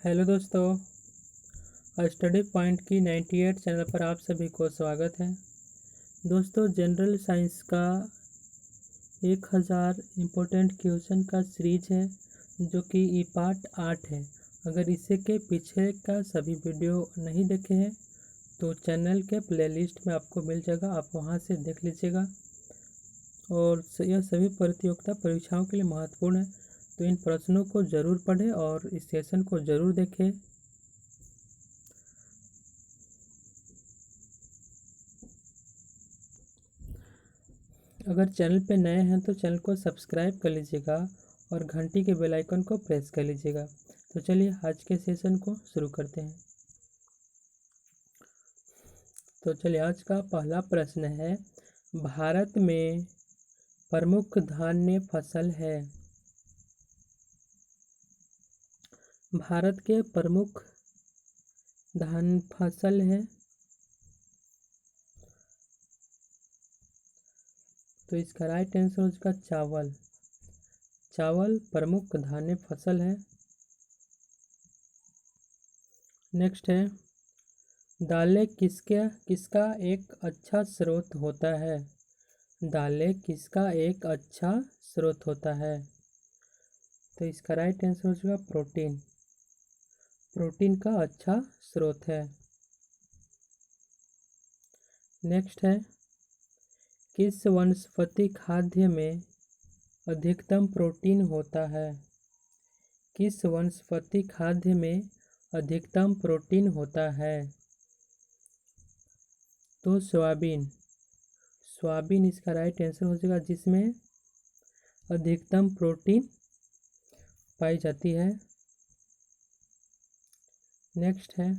Hello दोस्तों, study point की 98 channel पर आप सभी को स्वागत है। दोस्तों, जनरल साइंस का 1000 इम्पोर्टेंट क्वेश्चन का सीरीज है जो कि ई पार्ट 8 है। अगर इसे के पीछे का सभी वीडियो नहीं देखे हैं तो चैनल के प्लेलिस्ट में आपको मिल जाएगा, आप वहां से देख लीजिएगा। और यह सभी प्रतियोगिता परीक्षाओं के लिए महत्वपूर्ण है, तो इन प्रश्नों को ज़रूर पढ़ें और इस सेशन को ज़रूर देखें। अगर चैनल पे नए हैं तो चैनल को सब्सक्राइब कर लीजिएगा और घंटी के बेल आइकन को प्रेस कर लीजिएगा। तो चलिए आज के सेशन को शुरू करते हैं। तो चलिए आज का पहला प्रश्न है, भारत में प्रमुख धान्य फसल है। भारत के प्रमुख धान्य फसल है, तो इसका राइट आंसर हो जाएगा चावल। चावल प्रमुख धान्य फसल है। नेक्स्ट है, दालें किसका एक अच्छा स्रोत होता है। दालें किसका एक अच्छा स्रोत होता है, तो इसका राइट आंसर हो जाएगा प्रोटीन। प्रोटीन का अच्छा स्रोत है। नेक्स्ट है, किस वनस्पति खाद्य में अधिकतम प्रोटीन होता है। किस वनस्पति खाद्य में अधिकतम प्रोटीन होता है, तो सोयाबीन। सोयाबीन इसका राइट आंसर हो जाएगा, जिसमें अधिकतम प्रोटीन पाई जाती है। नेक्स्ट है,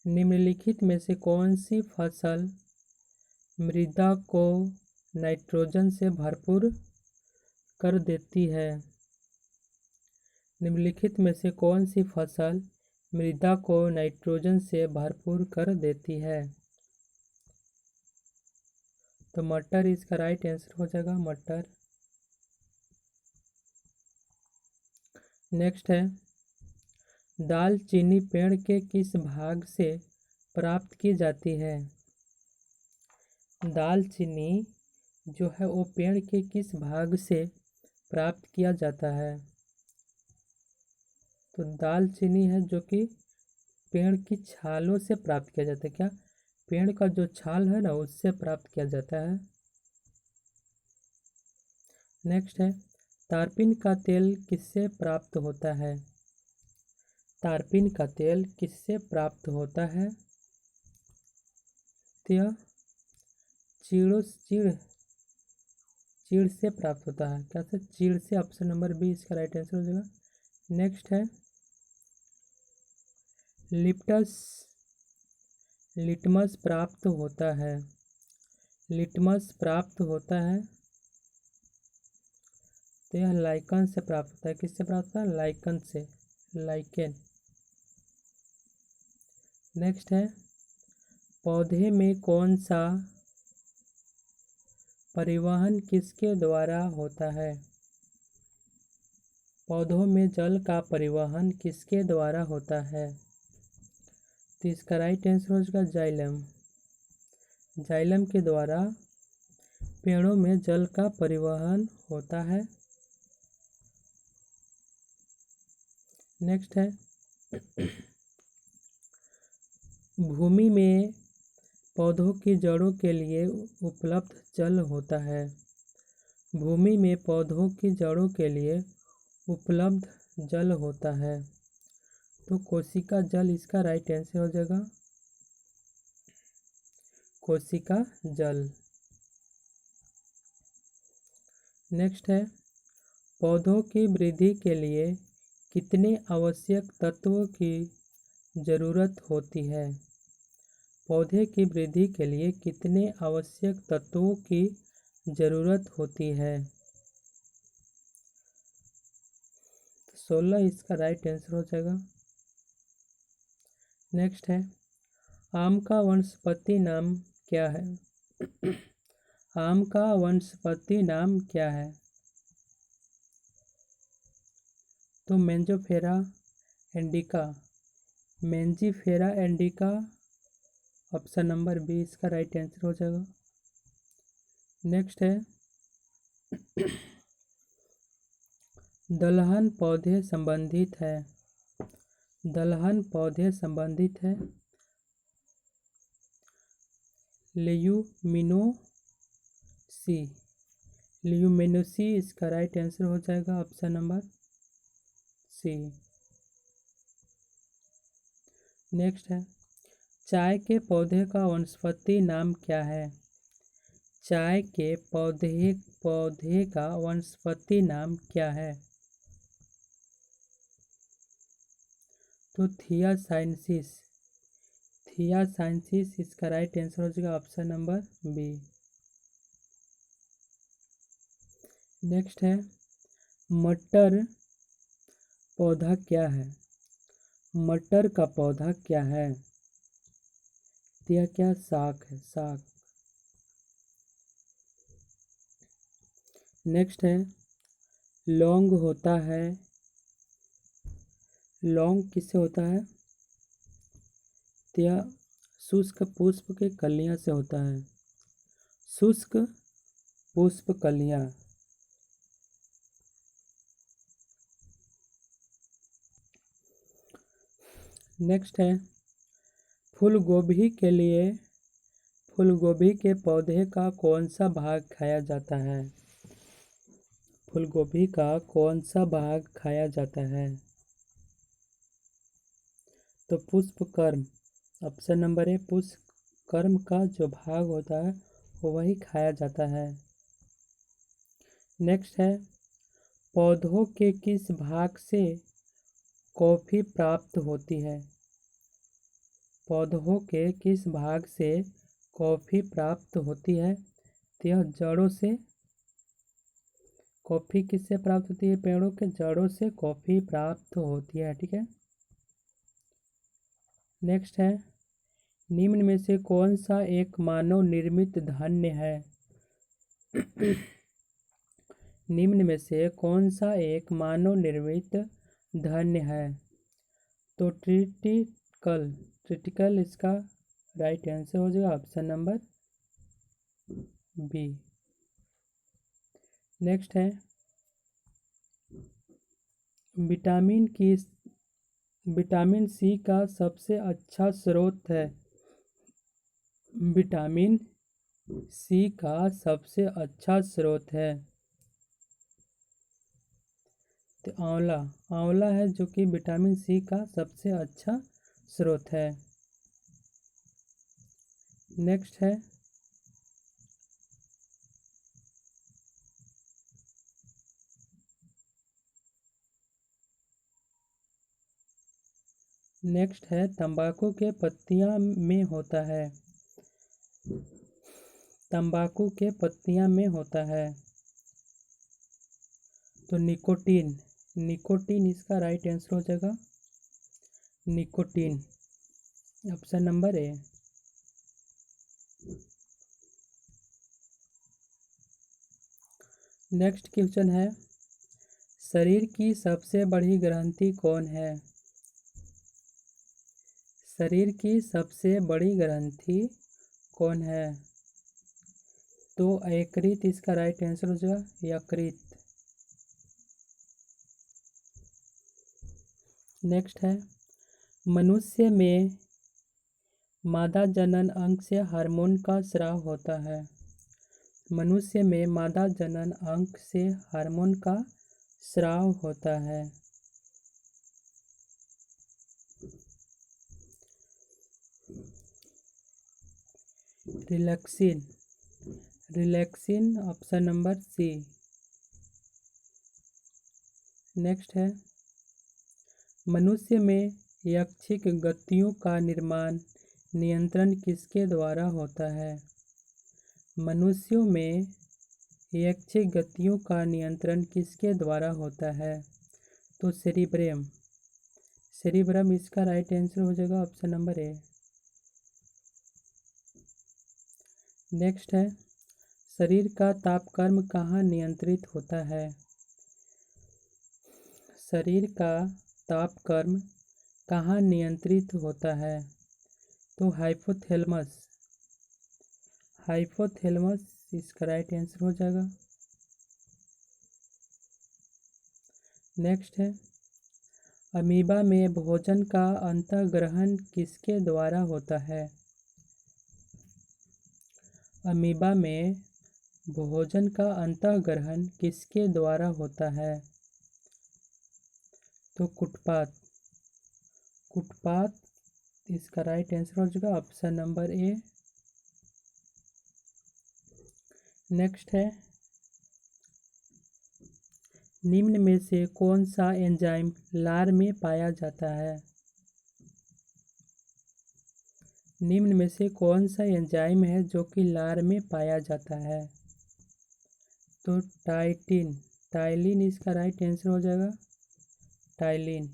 निम्नलिखित में से कौन सी फसल मृदा को नाइट्रोजन से भरपूर कर देती है। निम्नलिखित में से कौन सी फसल मृदा को नाइट्रोजन से भरपूर कर देती है, तो मटर इसका राइट आंसर हो जाएगा, मटर। नेक्स्ट है, दालचीनी पेड़ के किस भाग से प्राप्त की जाती है। दालचीनी जो है वो पेड़ के किस भाग से प्राप्त किया जाता है, तो दालचीनी है जो कि पेड़ की छालों से प्राप्त किया जाता है। क्या पेड़ का जो छाल है ना, उससे प्राप्त किया जाता है। नेक्स्ट है, तारपीन का तेल किससे प्राप्त होता है। तारपीन का तेल किससे प्राप्त होता है, तो यह चीड़ से प्राप्त होता है। क्या से चीड़ से, ऑप्शन नंबर बी इसका राइट आंसर हो जाएगा। नेक्स्ट है, लिटमस प्राप्त होता है। लिटमस प्राप्त होता है, तो यह लाइकन से प्राप्त होता है। किससे प्राप्त होता है, लाइकन से, लाइकेन। नेक्स्ट है, पौधे में कौन सा परिवहन किसके द्वारा होता है। पौधों में जल का परिवहन किसके द्वारा होता है, तो इसका राइट आंसर हो जाएगा जाइलम। जाइलम के द्वारा पेड़ों में जल का परिवहन होता है। नेक्स्ट है, भूमि में पौधों की जड़ों के लिए उपलब्ध जल होता है। भूमि में पौधों की जड़ों के लिए उपलब्ध जल होता है, तो कोशिका जल इसका राइट आंसर हो जाएगा, कोशिका जल। नेक्स्ट है, पौधों की वृद्धि के लिए कितने आवश्यक तत्वों की जरूरत होती है। पौधे की वृद्धि के लिए कितने आवश्यक तत्वों की जरूरत होती है, 16 इसका राइट आंसर हो जाएगा। नेक्स्ट है, आम का वनस्पति नाम क्या है। आम का वनस्पति नाम क्या है, तो Mangifera indica, Mangifera indica, option number B इसका राइट आंसर हो जाएगा। नेक्स्ट है दलहन पौधे संबंधित है, दलहन पौधे संबंधित है ल्यूमिनोसी, ल्यूमिनोसी इसका राइट आंसर हो जाएगा ऑप्शन नंबर सी। नेक्स्ट है चाय के पौधे का वनस्पति नाम क्या है, चाय के पौधे का वनस्पति नाम क्या है? तो थियासाइंसिस, थियासाइंसिस इसका राइट आंसर हो जाएगा ऑप्शन नंबर बी। नेक्स्ट है मटर पौधा क्या है, मटर का पौधा क्या है? यह क्या साग है, साग। नेक्स्ट है लौंग होता है, लौंग किससे होता है? यह शुष्क पुष्प के कलियां से होता है, शुष्क पुष्प कलियां। नेक्स्ट है फूलगोभी के लिए फूलगोभी के पौधे का कौन सा भाग खाया जाता है, फूलगोभी का कौन सा भाग खाया जाता है? तो पुष्पकर्म, ऑप्शन नंबर ए पुष्पकर्म का जो भाग होता है वो वही खाया जाता है। नेक्स्ट है पौधों के किस भाग से कॉफी प्राप्त होती है, पौधों के किस भाग से कॉफी प्राप्त होती है? तो यह जड़ों से, कॉफी किससे प्राप्त होती है? पेड़ों के जड़ों से कॉफी प्राप्त होती है, ठीक है। नेक्स्ट है निम्न में से कौन सा एक मानव निर्मित धान्य है, निम्न में से कौन सा एक मानव निर्मित धान्य है? तो ट्रिटिकल इसका राइट आंसर हो जाएगा ऑप्शन नंबर बी। नेक्स्ट है विटामिन सी का सबसे अच्छा स्रोत है, विटामिन सी का सबसे अच्छा स्रोत है? तो आंवला, आंवला है जो कि विटामिन सी का सबसे अच्छा स्रोत है। नेक्स्ट है तंबाकू के पत्तियां में होता है, तंबाकू के पत्तियां में होता है। तो निकोटीन, निकोटीन इसका राइट आंसर हो जाएगा nicotine, option number A. Next question है शरीर की सबसे बड़ी ग्रंथि कौन है, शरीर की सबसे बड़ी ग्रंथि कौन है? तो यकृत इसका राइट आंसर हो जाएगा यकृत। नेक्स्ट है मनुष्य में मादा जनन अंग से हार्मोन का स्राव होता है, मनुष्य में मादा जनन अंग से हार्मोन का स्राव होता है। Relaxin, relaxin option number C. Next है मनुष्य में यादृच्छिक गतियों का निर्माण नियंत्रण किसके द्वारा होता है, मनुष्यों में यादृच्छिक गतियों का नियंत्रण किसके द्वारा होता है? तो सेरिब्रम, सेरिब्रम इसका राइट आंसर हो जाएगा ऑप्शन नंबर ए। नेक्स्ट है शरीर का तापक्रम कहाँ नियंत्रित होता है, शरीर का तापक्रम कहाँ नियंत्रित होता है? तो हाइपोथैलेमस। हाइपोथैलेमस इसका राइट आंसर हो जाएगा। नेक्स्ट है, अमीबा में भोजन का अंतःग्रहण किसके द्वारा होता है? अमीबा में भोजन का अंतःग्रहण किसके द्वारा होता है? तो कुटपात। कुटपात इसका राइट आंसर हो जाएगा ऑप्शन नंबर ए। नेक्स्ट है, निम्न में से कौन सा एंजाइम लार में पाया जाता है? निम्न में से कौन सा एंजाइम है जो कि लार में पाया जाता है? तो टाइटिन। टाइलिन इसका राइट आंसर हो जाएगा, टाइलिन।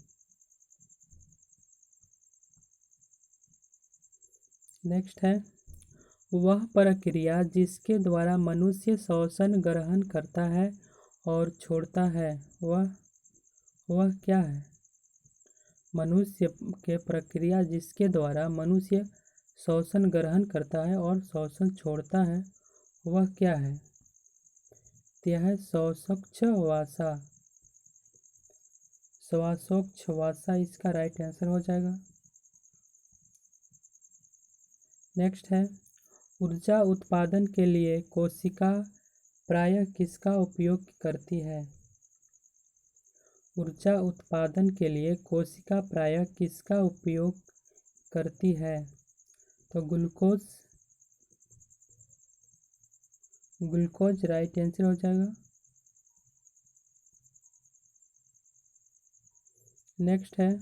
नेक्स्ट है, वह प्रक्रिया जिसके द्वारा मनुष्य श्वसन ग्रहण करता है और छोड़ता है, वह क्या है? मनुष्य के प्रक्रिया जिसके द्वारा मनुष्य श्वसन ग्रहण करता है और श्वसन छोड़ता है, वह क्या है? यह है श्वासोच्छ्वासा। श्वासोच्छ्वासा इसका राइट आंसर हो जाएगा। नेक्स्ट है, ऊर्जा उत्पादन के लिए कोशिका प्रायः किसका उपयोग करती है? ऊर्जा उत्पादन के लिए कोशिका प्रायः किसका उपयोग करती है? तो ग्लूकोज। ग्लूकोज राइट आंसर हो जाएगा। नेक्स्ट है,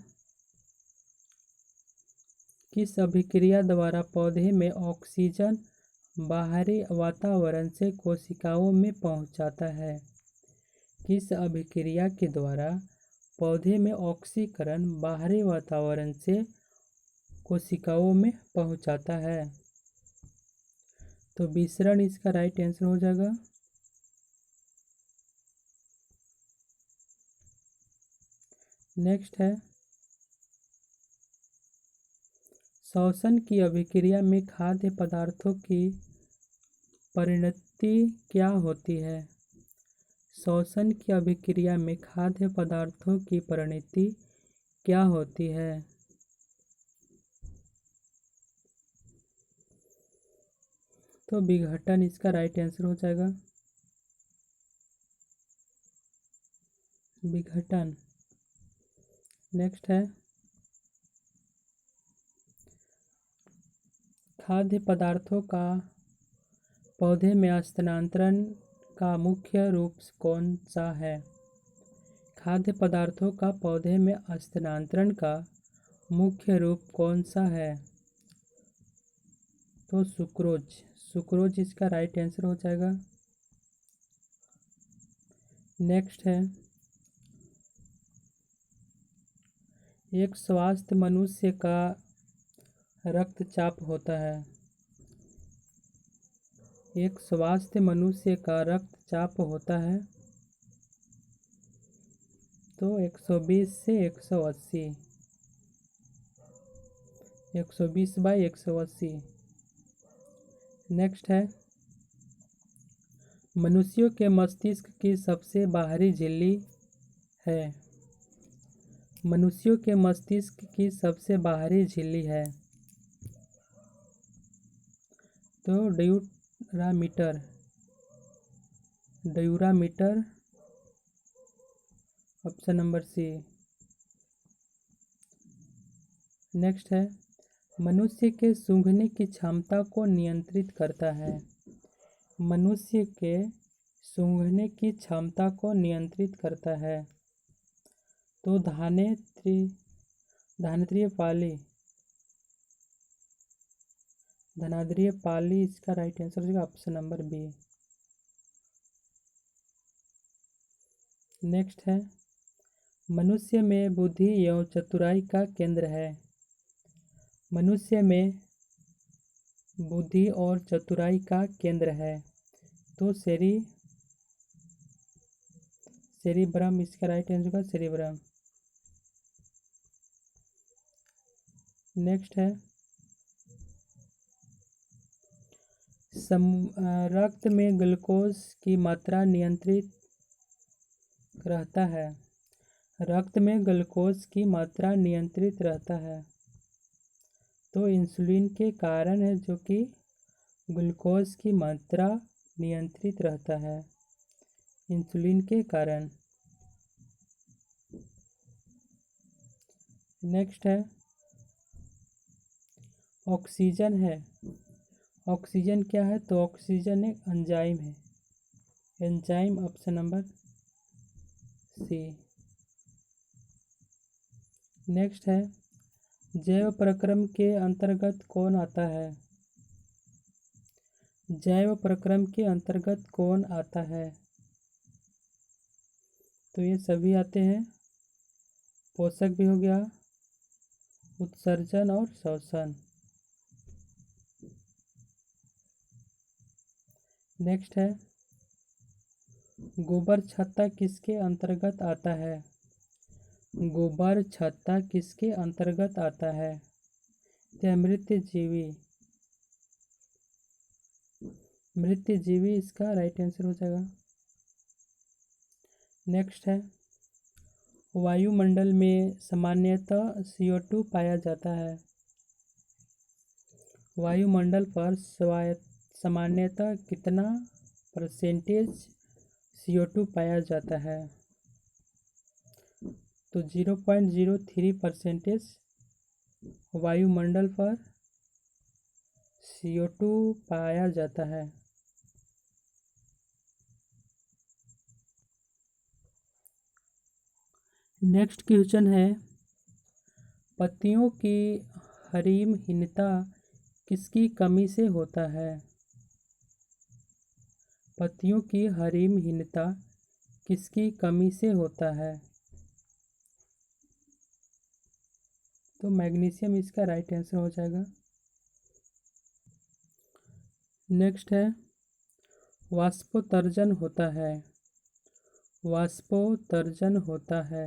किस अभिक्रिया द्वारा पौधे में ऑक्सीजन बाहरी वातावरण से कोशिकाओं में पहुंचाता है? किस अभिक्रिया के द्वारा पौधे में ऑक्सीकरण बाहरी वातावरण से कोशिकाओं में पहुंचाता है? तो विसरण इसका राइट आंसर हो जाएगा। नेक्स्ट है, श्वसन की अभिक्रिया में खाद्य पदार्थों की परिणति क्या होती है? श्वसन की अभिक्रिया में खाद्य पदार्थों की परिणति क्या होती है? तो विघटन इसका राइट आंसर हो जाएगा, विघटन। नेक्स्ट है, खाद्य पदार्थों का पौधे में स्थानांतरण का मुख्य रूप कौन सा है? खाद्य पदार्थों का पौधे में स्थानांतरण का मुख्य रूप कौन सा है? तो सुक्रोज। सुक्रोज इसका राइट आंसर हो जाएगा। नेक्स्ट है, एक स्वस्थ मनुष्य का रक्तचाप होता है। एक स्वस्थ मनुष्य का रक्तचाप होता है तो 120 से 180। 120/180। नेक्स्ट है, मनुष्यों के मस्तिष्क की सबसे बाहरी झिल्ली है। मनुष्यों के मस्तिष्क की सबसे बाहरी झिल्ली है तो dura mater. Dura mater option number C. Next है, मनुष्य के सूंघने की क्षमता को नियंत्रित करता है। मनुष्य के सूंघने की क्षमता को नियंत्रित करता है तो धनाद्रिय पाली। धनाद्रिय पाली इसका राइट आंसर हो जाएगा ऑप्शन नंबर बी। नेक्स्ट है, मनुष्य में बुद्धि एवं चतुराई का केंद्र है। मनुष्य में बुद्धि और चतुराई का केंद्र है तो सेरिब्रम इसका राइट आंसर होगा, सेरिब्रम। नेक्स्ट है रक्त में ग्लूकोज की मात्रा नियंत्रित रहता है। रक्त में ग्लूकोज की मात्रा नियंत्रित रहता है तो इंसुलिन के कारण है जो कि ग्लूकोज की मात्रा नियंत्रित रहता है, इंसुलिन के कारण। नेक्स्ट है ऑक्सीजन है। ऑक्सीजन क्या है? तो ऑक्सीजन एक एंजाइम है। Enzyme option number C. Next है जैव प्रक्रम के अंतर्गत कौन आता है? जैव प्रक्रम के अंतर्गत कौन आता है? तो ये सभी आते हैं। पोषक भी हो गया, उत्सर्जन और शोषण। नेक्स्ट है गोबर छत्ता किसके अंतर्गत आता है? गोबर छत्ता किसके अंतर्गत आता है? मृत्यजीवी। मृत्यजीवी इसका राइट आंसर हो जाएगा। नेक्स्ट है वायुमंडल में सामान्यतः CO2 पाया जाता है। वायुमंडल पर सामान्यतः कितना % CO2 पाया जाता है? तो 0.03% वायुमंडल पर CO2 पाया जाता है। नेक्स्ट क्वेश्चन है पत्तियों की हरिमहीनता किसकी कमी से होता है? पत्तियों की हरिमहीनता किसकी कमी से होता है? तो मैग्नीशियम इसका राइट आंसर हो जाएगा। नेक्स्ट है वाष्पोत्सर्जन होता है। वाष्पोत्सर्जन होता है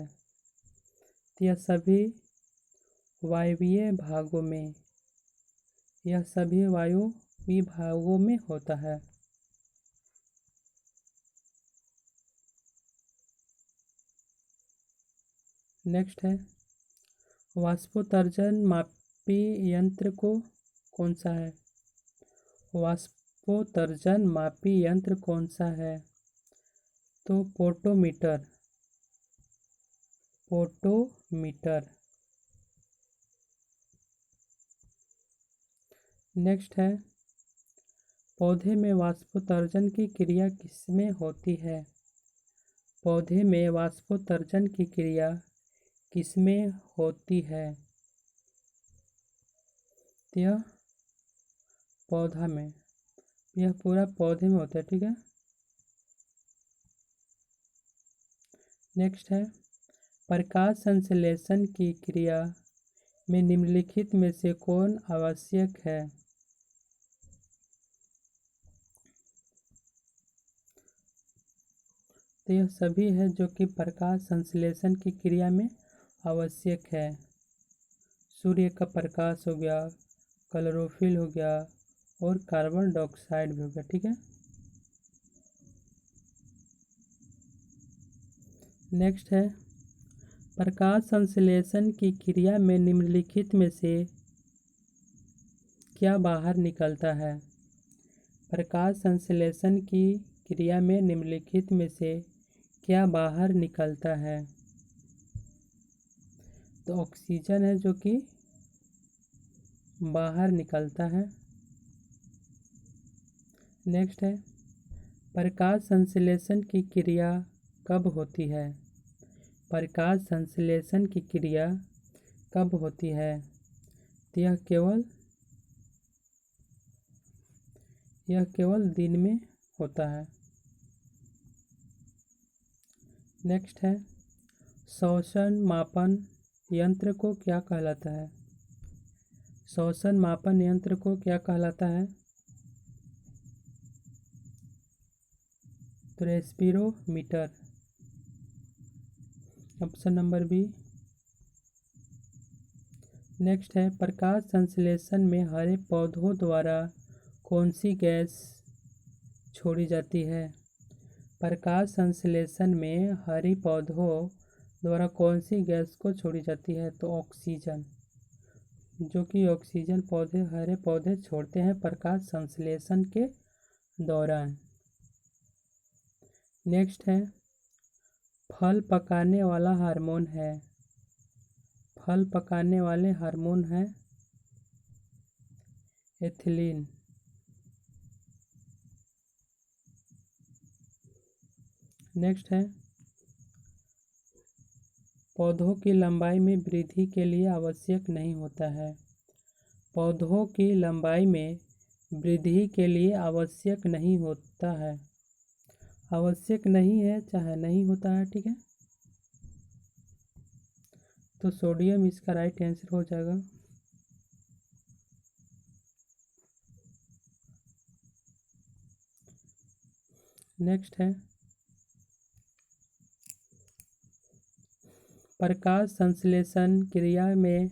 यह सभी वायवीय भागों में, यह सभी वायवीय भागों में होता है। नेक्स्ट है वाष्पोत्सर्जन मापी यंत्र को कौन सा है? वाष्पोत्सर्जन मापी यंत्र कौन सा है? तो पोटोमीटर। पोटोमीटर। नेक्स्ट है पौधे में वाष्पोत्सर्जन की क्रिया किसमें होती है? पौधे में वाष्पोत्सर्जन की क्रिया किसमें होती है? यह पौधा में, यह पूरा पौधे में होता है। ठीक है। नेक्स्ट है प्रकाश संश्लेषण की क्रिया में निम्नलिखित में से कौन आवश्यक है? तो यह सभी है जो कि प्रकाश संश्लेषण की क्रिया में आवश्यक है। सूर्य का प्रकाश हो गया, क्लोरोफिल हो गया और कार्बन डाइऑक्साइड भी हो गया। ठीक है। नेक्स्ट है प्रकाश संश्लेषण की क्रिया में निम्नलिखित में से क्या बाहर निकलता है? प्रकाश संश्लेषण की क्रिया में निम्नलिखित में से क्या बाहर निकलता है? तो ऑक्सीजन है जो कि बाहर निकलता है। नेक्स्ट है प्रकाश संश्लेषण की क्रिया कब होती है? प्रकाश संश्लेषण की क्रिया कब होती है? तो यह केवल दिन में होता है। नेक्स्ट है शोषण मापन यंत्र को क्या कहलाता है? शोषण मापन यंत्र को क्या कहलाता है? तो respirometer. Option number B. Next है प्रकाश संश्लेषण में हरे पौधों द्वारा कौन सी गैस छोड़ी जाती है? प्रकाश संश्लेषण में हरे पौधों द्वारा कौन सी गैस को छोड़ी जाती है? तो ऑक्सीजन, जो कि ऑक्सीजन हरे पौधे छोड़ते हैं प्रकाश संश्लेषण के दौरान। नेक्स्ट है फल पकाने वाला हार्मोन है। फल पकाने वाले हार्मोन है एथिलीन। नेक्स्ट है पौधों की लंबाई में वृद्धि के लिए आवश्यक नहीं होता है। पौधों की लंबाई में वृद्धि के लिए आवश्यक नहीं होता है। आवश्यक नहीं है चाहे नहीं होता है, ठीक है। तो सोडियम इसका राइट आंसर हो जाएगा। नेक्स्ट है प्रकाश संश्लेषण क्रिया में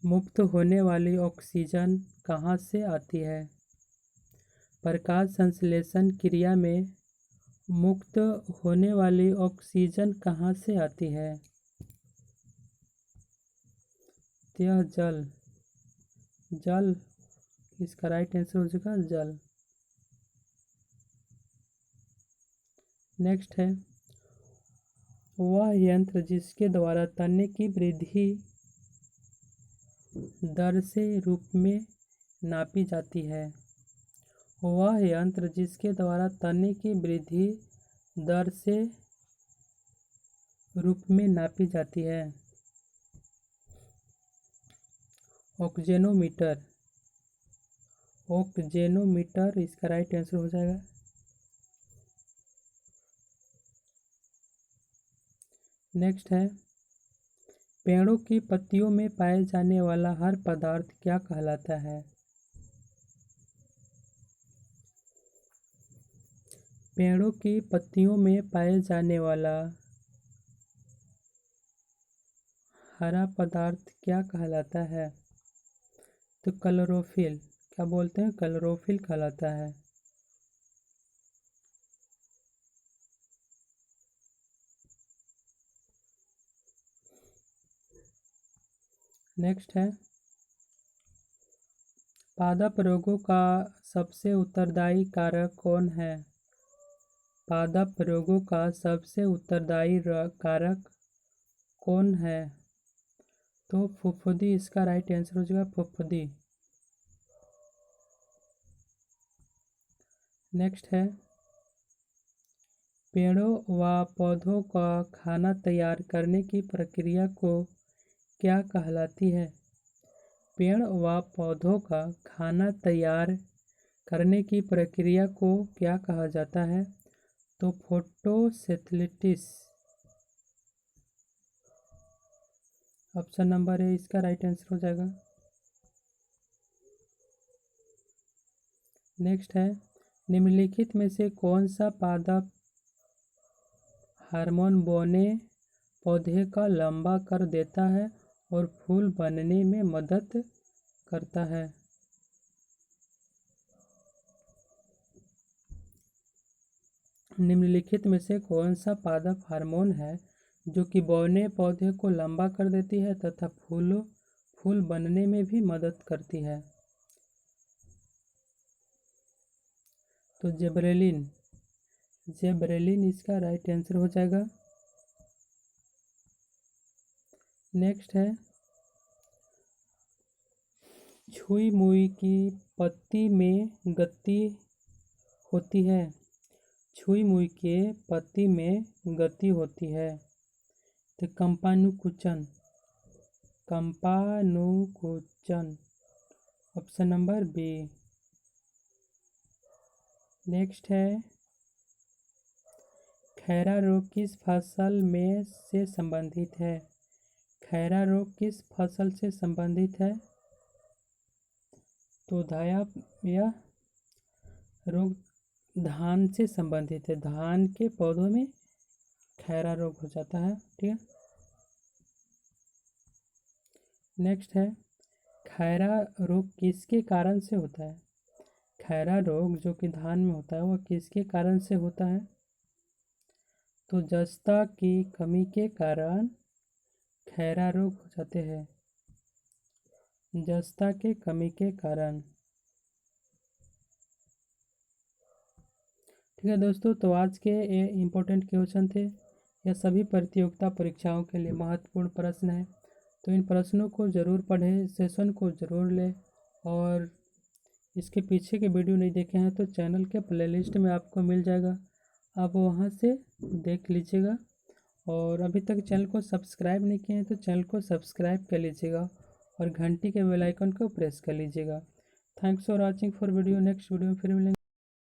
मुक्त होने वाली ऑक्सीजन कहाँ से आती है? प्रकाश संश्लेषण क्रिया में मुक्त होने वाली ऑक्सीजन कहाँ से आती है? यह जल इसका राइट आंसर हो जाएगा जल। नेक्स्ट है वह यंत्र जिसके द्वारा तने की वृद्धि दर से रूप में नापी जाती है। वह यंत्र जिसके द्वारा तने की वृद्धि दर से रूप में नापी जाती है। ऑक्जेनोमीटर। ऑक्जेनोमीटर इसका राइट आंसर हो जाएगा। नेक्स्ट है पेड़ों की पत्तियों में पाए जाने वाला हर पदार्थ क्या कहलाता है? पेड़ों की पत्तियों में पाए जाने वाला हरा पदार्थ क्या कहलाता है? तो क्लोरोफिल, क्या बोलते हैं? क्लोरोफिल कहलाता है। नेक्स्ट है पादप रोगों का सबसे उत्तरदायी कारक कौन है? पादप रोगों का सबसे उत्तरदायी कारक कौन है? तो फफूंदी इसका राइट आंसर हो जाएगा फफूंदी। नेक्स्ट है पेड़ों व पौधों का खाना तैयार करने की प्रक्रिया को क्या कहलाती है? पेड़ व पौधों का खाना तैयार करने की प्रक्रिया को क्या कहा जाता है? तो फोटोसिंथेसिस। ऑप्शन नंबर ए इसका राइट आंसर हो जाएगा। नेक्स्ट है निम्नलिखित में से कौन सा पादप हार्मोन बौने पौधे का लंबा कर देता है और फूल बनने में मदद करता है? निम्नलिखित में से कौन सा पादप हार्मोन है जो कि बौने पौधे को लंबा कर देती है तथा फूल बनने में भी मदद करती है? तो जेब्रेलिन इसका राइट आंसर हो जाएगा। नेक्स्ट है छुई मुई की पत्ती में गति होती है। छुई मुई के पत्ती में गति होती है। तो कंपानुकुचन ऑप्शन नंबर बी। नेक्स्ट है खैरा रोग किस फसल में से संबंधित है? खैरा रोग किस फसल से संबंधित है? तो यह रोग धान से संबंधित है। धान के पौधों में खैरा रोग हो जाता है, ठीक है। नेक्स्ट है खैरा रोग किसके कारण से होता है? खैरा रोग जो कि धान में होता है वह किसके कारण से होता है? तो जस्ता की कमी के कारण खैरा रोग हो जाते हैं। जस्ता के कमी के कारण। ठीक है दोस्तों, तो आज के ये इम्पोर्टेंट क्वेश्चन थे। यह सभी प्रतियोगिता परीक्षाओं के लिए महत्वपूर्ण प्रश्न है, तो इन प्रश्नों को ज़रूर पढ़ें, सेशन को ज़रूर लें। और इसके पीछे के वीडियो नहीं देखे हैं तो चैनल के प्लेलिस्ट में आपको मिल जाएगा, आप वहां से देख लीजिएगा। और अभी तक चैनल को सब्सक्राइब नहीं किए हैं तो चैनल को सब्सक्राइब कर लीजिएगा और घंटी के बेल आइकन को प्रेस कर लीजिएगा। Thanks for watching for video. Next video में फिर मिलेंगे।